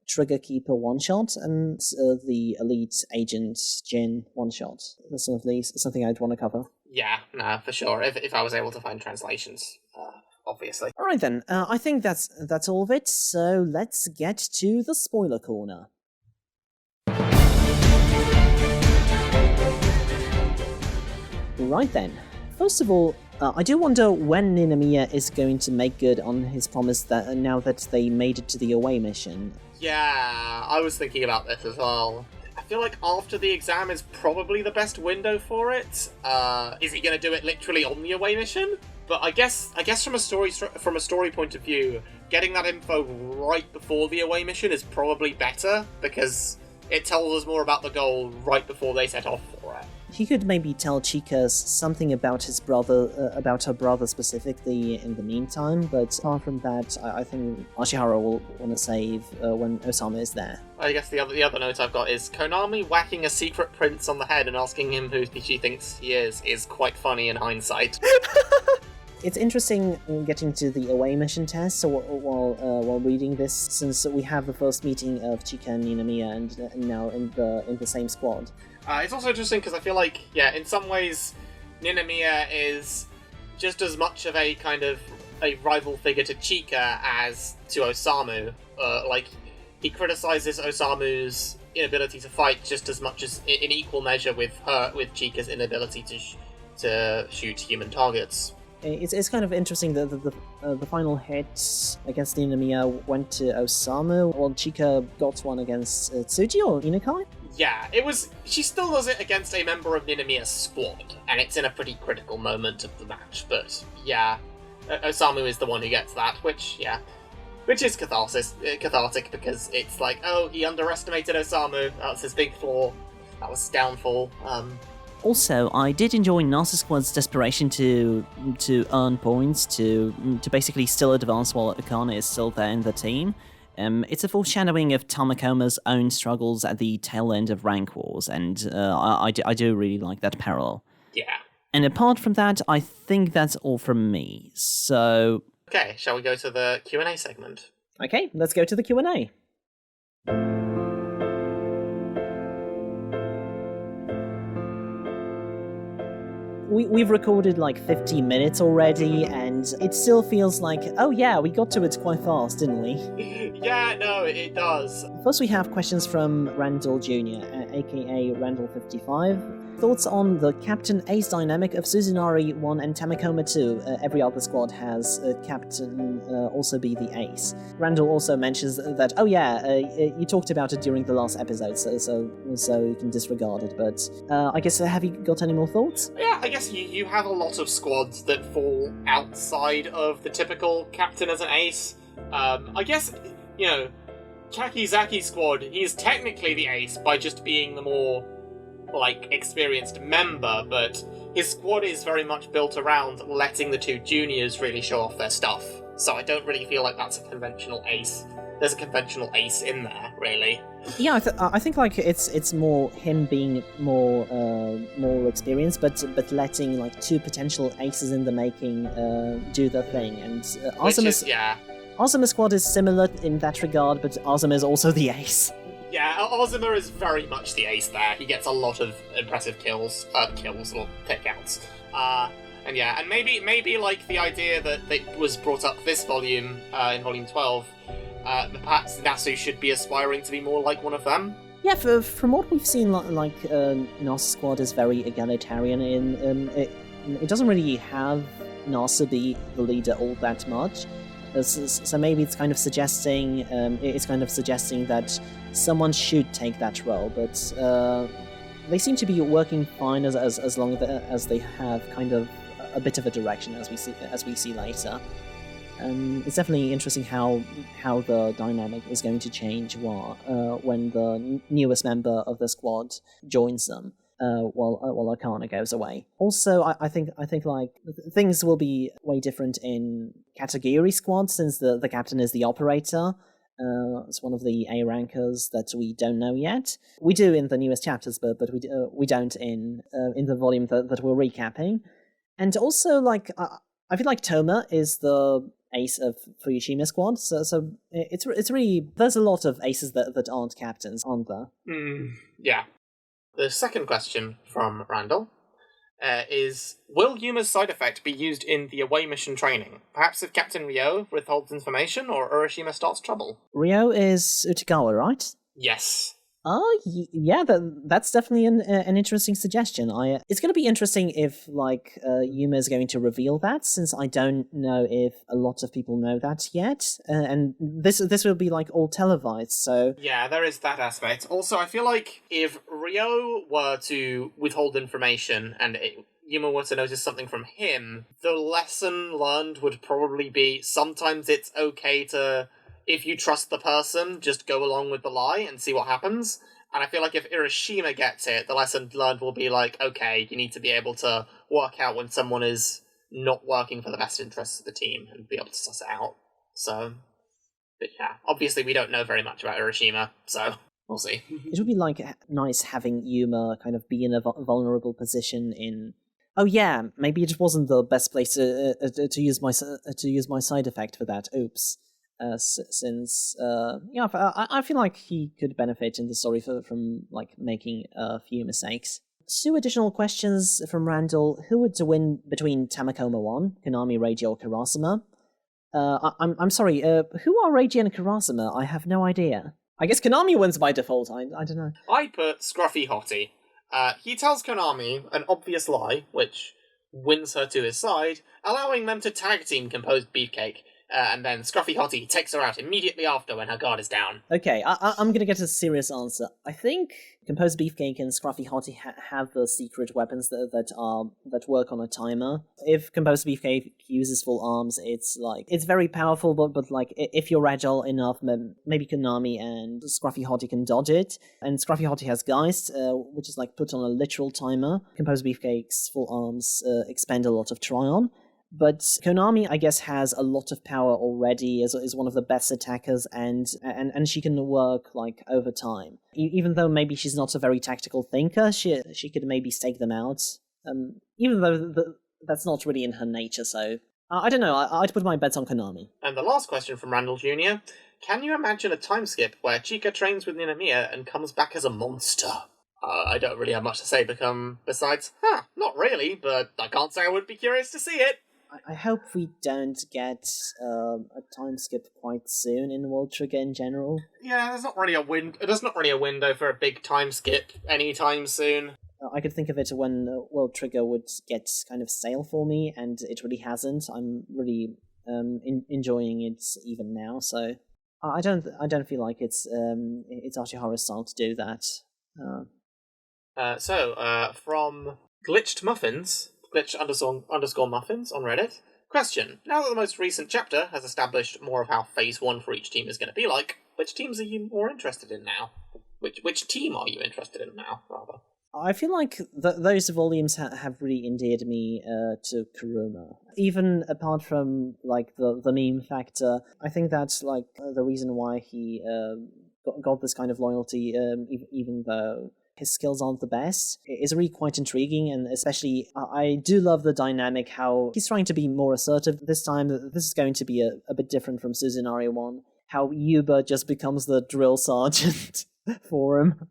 Trigger Keeper one-shot and the Elite Agent Jin one-shot. Some of these, something I'd want to cover. Yeah, no, for sure. If I was able to find translations, obviously. All right then, I think that's all of it. So let's get to the spoiler corner. Right then. First of all, I do wonder when Ninomiya is going to make good on his promise that now that they made it to the away mission. Yeah, I was thinking about this as well. I feel like after the exam is probably the best window for it. Is he going to do it literally on the away mission? But I guess from a story point of view, getting that info right before the away mission is probably better because it tells us more about the goal right before they set off for it. He could maybe tell Chika something about his brother, about her brother specifically in the meantime, but apart from that, I think Ashihara will want to save when Osamu is there. I guess the other note I've got is Konami whacking a secret prince on the head and asking him who she thinks he is quite funny in hindsight. It's interesting getting to the away mission test while reading this, since we have the first meeting of Chika and Ninomiya and now in the same squad. It's also interesting because I feel like, in some ways, Ninomiya is just as much of a kind of a rival figure to Chika as to Osamu. He criticizes Osamu's inability to fight just as much as in equal measure with Chika's inability to shoot human targets. It's kind of interesting that the final hit against Ninomiya went to Osamu, while Chika got one against Tsuji or Inukai? Yeah, she still does it against a member of Ninomiya's squad, and it's in a pretty critical moment of the match, but yeah, Osamu is the one who gets that, which is cathartic, because it's like, oh, he underestimated Osamu, that's his big flaw, that was his downfall. Also, I did enjoy Nasa Squad's desperation to earn points, to basically still advance while Akane is still there in the team. It's a foreshadowing of Tamakoma's own struggles at the tail end of Rank Wars, and I do really like that parallel. Yeah. And apart from that, I think that's all from me, so... Okay, shall we go to the Q&A segment? Okay, let's go to the Q&A. We've recorded 50 minutes already, and it still feels like, oh yeah, we got to it quite fast, didn't we? Yeah, no, it does. First we have questions from Randall Jr., aka Randall55. Thoughts on the Captain Ace dynamic of Suzunari 1 and Tamakoma 2? Every other squad has Captain also be the Ace. Randall also mentions that, oh yeah, you talked about it during the last episode, so you can disregard it, but I guess, have you got any more thoughts? Yeah, I guess you have a lot of squads that fall outside of the typical Captain as an Ace. I guess, Kakizaki squad, he's technically the ace by just being the more, experienced member, but his squad is very much built around letting the two juniors really show off their stuff. So I don't really feel like that's a conventional ace. There's a conventional ace in there, really. Yeah, I think like it's more him being more experienced, but letting like two potential aces in the making do their thing, and Azuma squad is similar in that regard, but Azuma is also the ace. Yeah, Azuma is very much the ace there. He gets a lot of impressive kills or takeouts. And maybe like the idea that was brought up this volume in volume 12. Perhaps Nasu should be aspiring to be more like one of them. Yeah, from what we've seen, Nasu squad is very egalitarian. It doesn't really have Nasu be the leader all that much. So maybe it's kind of suggesting that someone should take that role, but they seem to be working fine as long as they have kind of a bit of a direction, as we see later. It's definitely interesting how the dynamic is going to change when the newest member of the squad joins them. While Akana goes away. Also, I think like things will be way different in Katagiri squad, since the captain is the operator. It's one of the A rankers that we don't know yet. We do in the newest chapters, but we don't in the volume that we're recapping. And also, I feel like Toma is the ace of Fuyushima squad, so it's really, there's a lot of aces that aren't captains, aren't there? Yeah. The second question from Randall is, will Yuma's side effect be used in the away mission training? Perhaps if Captain Ryo withholds information or Urashima starts trouble? Ryo is Utagawa, right? Yes. Yeah, that's definitely an interesting suggestion. It's going to be interesting if Yuma is going to reveal that, since I don't know if a lot of people know that yet, and this will be all televised. So yeah, there is that aspect. Also, I feel like if Ryo were to withhold information and Yuma were to notice something from him, the lesson learned would probably be sometimes it's okay to, if you trust the person, just go along with the lie and see what happens. And I feel like if Urashima gets it, the lesson learned will be okay, you need to be able to work out when someone is not working for the best interests of the team and be able to suss it out. So, but yeah, obviously we don't know very much about Urashima, so we'll see. It would be nice having Yuma kind of be in a vulnerable position in. Oh yeah, maybe it wasn't the best place to use my side effect for that. Oops. Since I feel like he could benefit in the story from making a few mistakes. Two additional questions from Randall: who would win between Tamakoma 1, Konami, Reiji, or Kurasama? I'm sorry. Who are Reiji and Kurasama? I have no idea. I guess Konami wins by default. I don't know. I put Scruffy Hottie. He tells Konami an obvious lie, which wins her to his side, allowing them to tag team Composed Beefcake. And then Scruffy Hottie takes her out immediately after when her guard is down. Okay, I'm gonna get a serious answer. I think Composed Beefcake and Scruffy Hottie have the secret weapons that work on a timer. If Composed Beefcake uses full arms, it's very powerful, but if you're agile enough, maybe Konami and Scruffy Hottie can dodge it. And Scruffy Hottie has Geist, which is put on a literal timer. Composed Beefcake's full arms expend a lot of Tryon. But Konami, I guess, has a lot of power already, is one of the best attackers, and she can work over time. Even though maybe she's not a very tactical thinker, she could maybe stake them out. Even though that's not really in her nature, so I don't know. I'd put my bets on Konami. And the last question from Randall Jr. Can you imagine a time skip where Chika trains with Ninomiya and comes back as a monster? I don't really have much to say besides, not really, but I can't say I would be curious to see it. I hope we don't get a time skip quite soon in World Trigger in general. Yeah, there's not really a window for a big time skip anytime soon. I could think of it when World Trigger would get kind of stale for me, and it really hasn't. I'm really enjoying it even now, so I don't feel like it's Ashihara's style to do that. So from Glitched Muffins. Glitch _muffins on Reddit. Question. Now that the most recent chapter has established more of how Phase 1 for each team is going to be like, which teams are you more interested in now? Which team are you interested in now, rather? I feel like those volumes have really endeared me to Kuruma. Even apart from like the meme factor, I think that's like the reason why he got this kind of loyalty, even though his skills aren't the best. It's really quite intriguing, and especially I do love the dynamic how he's trying to be more assertive this time. This is going to be a bit different from Suzunario 1. How Yuba just becomes the drill sergeant for him.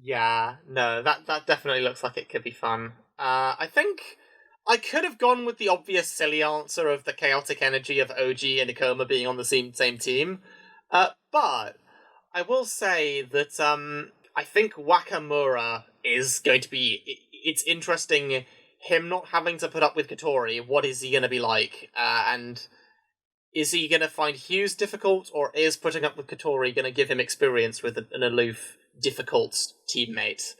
Yeah, no, that definitely looks like it could be fun. I think I could have gone with the obvious silly answer of the chaotic energy of OG and Ikoma being on the same team, but I will say that I think Wakamura is going to be... It's interesting, him not having to put up with Katori. What is he going to be like? And is he going to find Hughes difficult, or is putting up with Katori going to give him experience with an aloof, difficult teammate?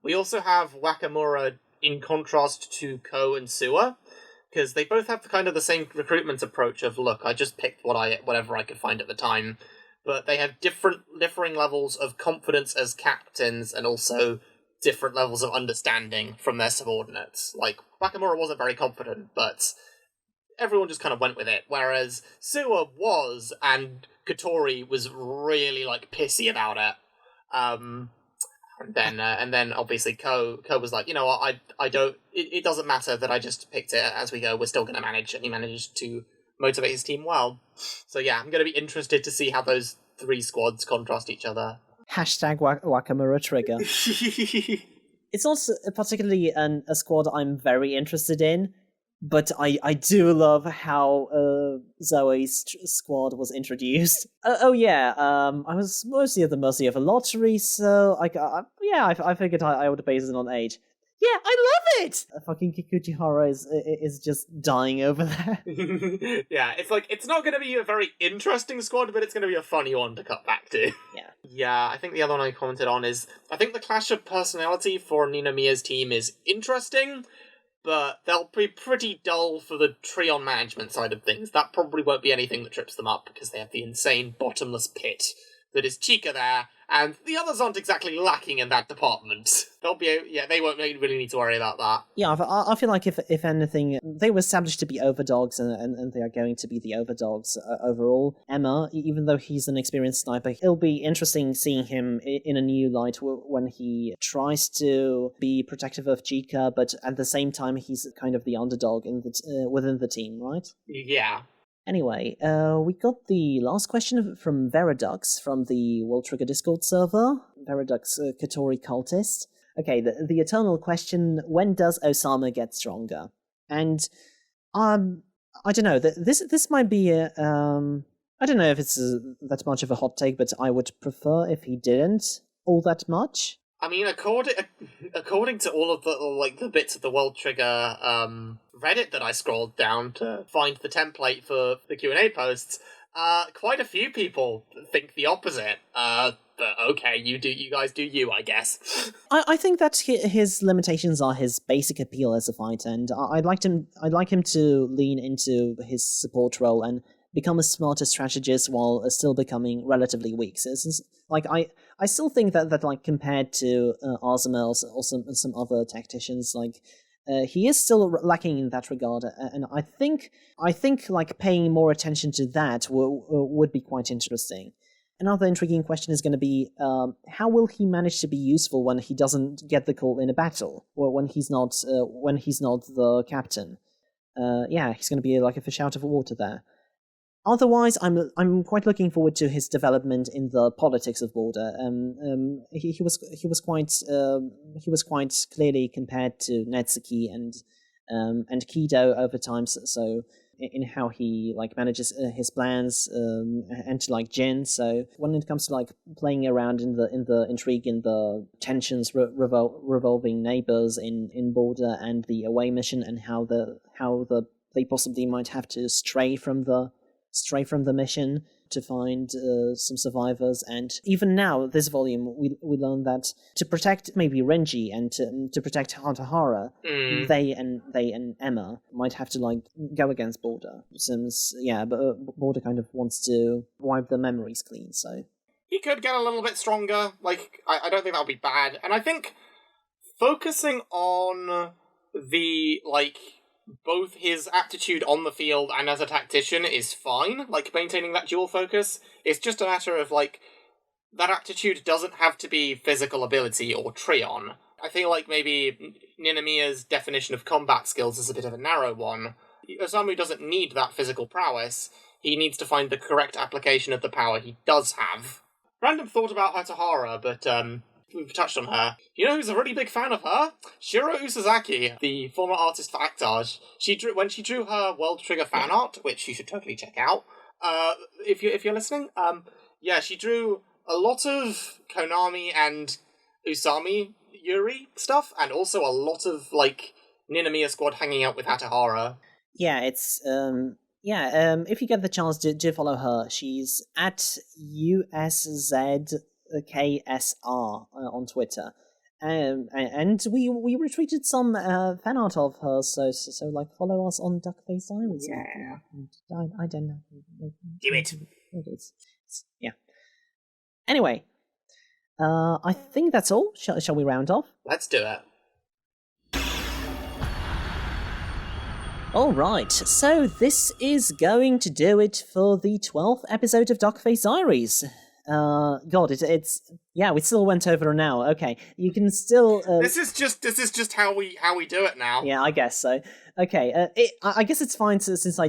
We also have Wakamura in contrast to Ko and Suwa, because they both have kind of the same recruitment approach of, look, I just picked whatever I could find at the time, but they have differing levels of confidence as captains and also different levels of understanding from their subordinates. Like, Wakamura wasn't very confident, but everyone just kind of went with it, whereas Suwa was, and Katori was really, like, pissy about it. And then obviously Ko was like, you know what, I don't, it doesn't matter that I just picked it as we go, we're still going to manage, and he managed to motivate his team well. So yeah, I'm going to be interested to see how those three squads contrast each other. Hashtag Wakamura trigger. It's not particularly a squad I'm very interested in, but I do love how Zoe's squad was introduced. I was mostly at the mercy of a lottery, so I figured I would base it on age. Yeah, I love it! Fucking Kikuchihara is just dying over there. Yeah, it's like, it's not going to be a very interesting squad, but it's going to be a funny one to cut back to. Yeah. Yeah, I think the other one I commented on is, I think the clash of personality for Ninomiya's team is interesting, but they'll be pretty dull for the Trion management side of things. That probably won't be anything that trips them up, because they have the insane bottomless pit that is Chika there, and the others aren't exactly lacking in that department. They won't really need to worry about that. Yeah, I feel like if anything, they were established to be overdogs, and they are going to be the overdogs overall. Emma, even though he's an experienced sniper, it'll be interesting seeing him in a new light when he tries to be protective of Chika, but at the same time he's kind of the underdog within the team, right? Yeah. Anyway, we got the last question from Veridux from the World Trigger Discord server. Veridux, Katori cultist. Okay, the eternal question, when does Osama get stronger? And, I don't know, this might be I don't know if it's that much of a hot take, but I would prefer if he didn't all that much. I mean, according to all of the bits of the World Trigger Reddit that I scrolled down to find the template for the Q&A posts, quite a few people think the opposite. But okay, you guys do you, I guess. I think that his limitations are his basic appeal as a fighter, and I'd like him to lean into his support role and become a smarter strategist while still becoming relatively weak. So like I still think that like compared to Azuma or some other tacticians, like he is still lacking in that regard, and I think like paying more attention to that would be quite interesting. Another intriguing question is going to be how will he manage to be useful when he doesn't get the call in a battle, or when he's not the captain. He's going to be like a fish out of water there. Otherwise, I'm quite looking forward to his development in the politics of Border. He was quite clearly compared to Netsuki and Kido over time. So in how he like manages his plans and to like Jin. So when it comes to like playing around in the intrigue, in the tensions revolving neighbors in Border and the away mission, and how they possibly might have to stray from the mission. to find some survivors. And even now, this volume, we learn that to protect maybe Renji and to protect Hatahara, they and Emma might have to like go against Border. Since but Border kind of wants to wipe the memories clean. So he could get a little bit stronger. Like I don't think that would be bad. And I think focusing on the like both his aptitude on the field and as a tactician is fine. Like maintaining that dual focus. It's just a matter of like that aptitude doesn't have to be physical ability or Trion. I feel like maybe Ninomiya's definition of combat skills is a bit of a narrow one. Osamu doesn't need that physical prowess. He needs to find the correct application of the power he does have. Random thought about Hatahara, but we've touched on her. You know who's a really big fan of her? Shiro Usazaki, the former artist for Actage. When she drew her World Trigger fan art, which you should totally check out, if you're listening, she drew a lot of Konami and Usami Yuri stuff, and also a lot of like Ninomiya Squad hanging out with Hatahara. Yeah, it's if you get the chance to follow her, she's at USZKSR on Twitter. And we retweeted some fan art of her, so like follow us on Duckface Diaries. Yeah. I don't know. Do it. Yeah. Anyway, I think that's all. Shall we round off? Let's do it. Alright, so this is going to do it for the 12th episode of Duckface Diaries. God, it's we still went over an hour. Okay, you can still. This is just how we do it now. Yeah, I guess so. Okay, I guess it's fine since I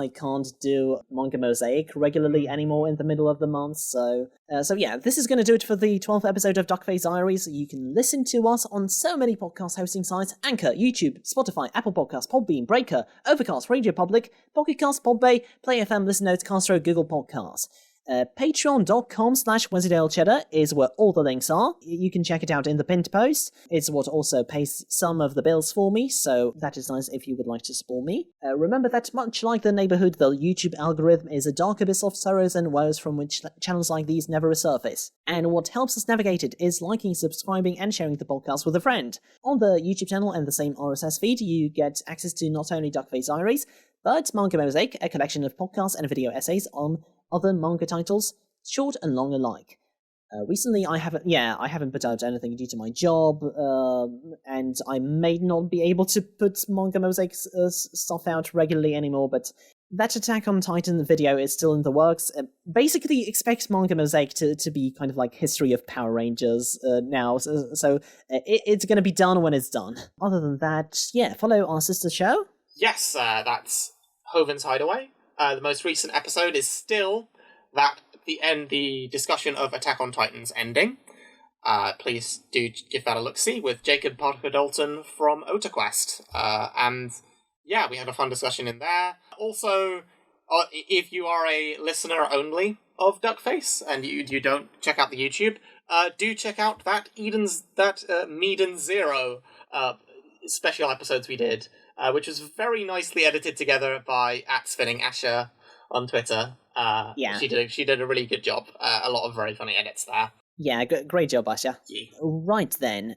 can't do Manga Mosaic regularly anymore in the middle of the month. So this is going to do it for the 12th episode of Duckface Diaries. You can listen to us on so many podcast hosting sites: Anchor, YouTube, Spotify, Apple Podcasts, Podbean, Breaker, Overcast, Radio Public, Pocket Cast, Podbay, Play FM, Listen Notes, Castro, Google Podcasts. Patreon.com/Wensleydale Cheddar is where all the links are. You can check it out in the pinned post. It's what also pays some of the bills for me, so that is nice if you would like to support me. Remember that much like the neighborhood, the YouTube algorithm is a dark abyss of sorrows and woes from which channels like these never resurface. And what helps us navigate it is liking, subscribing, and sharing the podcast with a friend. On the YouTube channel and the same RSS feed, you get access to not only Duckface Diaries, but Manga Mosaic, a collection of podcasts and video essays on other manga titles, short and long alike. Recently, I haven't put out anything due to my job, and I may not be able to put Manga Mosaic stuff out regularly anymore, but that Attack on Titan video is still in the works. Basically, expect Manga Mosaic to be kind of like History of Power Rangers now, so it's going to be done when it's done. Other than that, follow our sister show. Yes, that's HOVIN'S HIDEAWAY. The most recent episode is still the discussion of Attack on Titan's ending. Please do give that a look-see with Jacob Parker-Dalton from OtaQuest. And we had a fun discussion in there. Also, if you are a listener only of Duckface and you don't check out the YouTube, do check out that Medan Zero special episodes we did. Which was very nicely edited together by @SpinningAsher on Twitter. She did a really good job. A lot of very funny edits there. Yeah, great job, Asha. Yeah. Right then.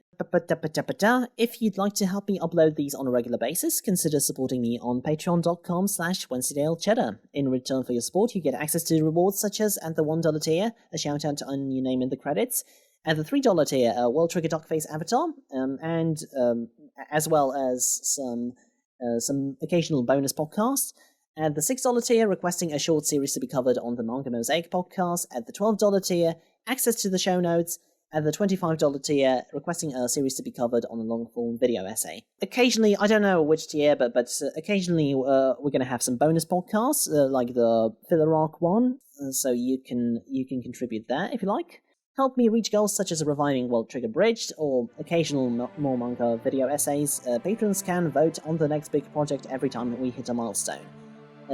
If you'd like to help me upload these on a regular basis, consider supporting me on patreon.com/Wensleydale Cheddar. In return for your support, you get access to rewards such as at the $1 tier, a shout out on your name in the credits, at the $3 tier, a World Trigger Duckface avatar, and as well as some occasional bonus podcasts. At the $6 tier, requesting a short series to be covered on the Manga Mosaic podcast. At the $12 tier, access to the show notes. At the $25 tier, requesting a series to be covered on a long-form video essay. Occasionally, I don't know which tier, but occasionally we're going to have some bonus podcasts, like the Filler Arc one, so you can contribute there if you like. Help me reach goals such as reviving World Trigger Bridged, or occasional more manga video essays. Patrons can vote on the next big project every time we hit a milestone.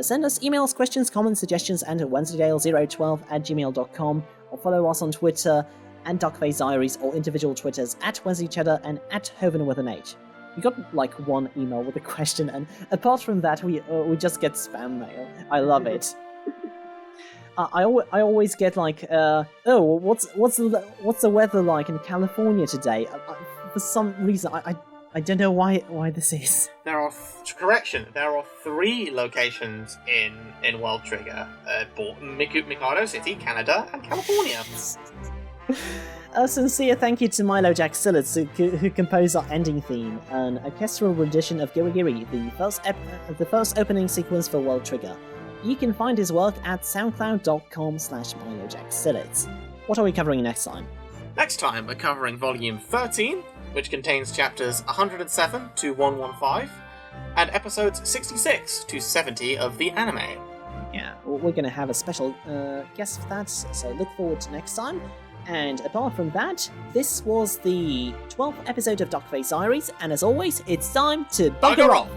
Send us emails, questions, comments, suggestions, and at Wensleydale012@gmail.com, or follow us on Twitter, and Duckface Diaries, or individual Twitters, @WensleyCheddar and @Hoven with an H. We got like one email with a question, and apart from that, we just get spam mail. I love it. I always get like, what's the weather like in California today? For some reason, I don't know why this is. There are there are 3 locations in World Trigger: Mikado City, Canada, and California. A sincere thank you to Milo Jack Sillets, who composed our ending theme, an orchestral rendition of Giri Giri, the first opening sequence for World Trigger. You can find his work at soundcloud.com/MiloJackSillets. What are we covering next time? Next time, we're covering Volume 13, which contains chapters 107 to 115, and episodes 66 to 70 of the anime. Yeah, we're going to have a special guest for that, so look forward to next time. And apart from that, this was the 12th episode of Duckface Diaries, and as always, it's time to bugger off!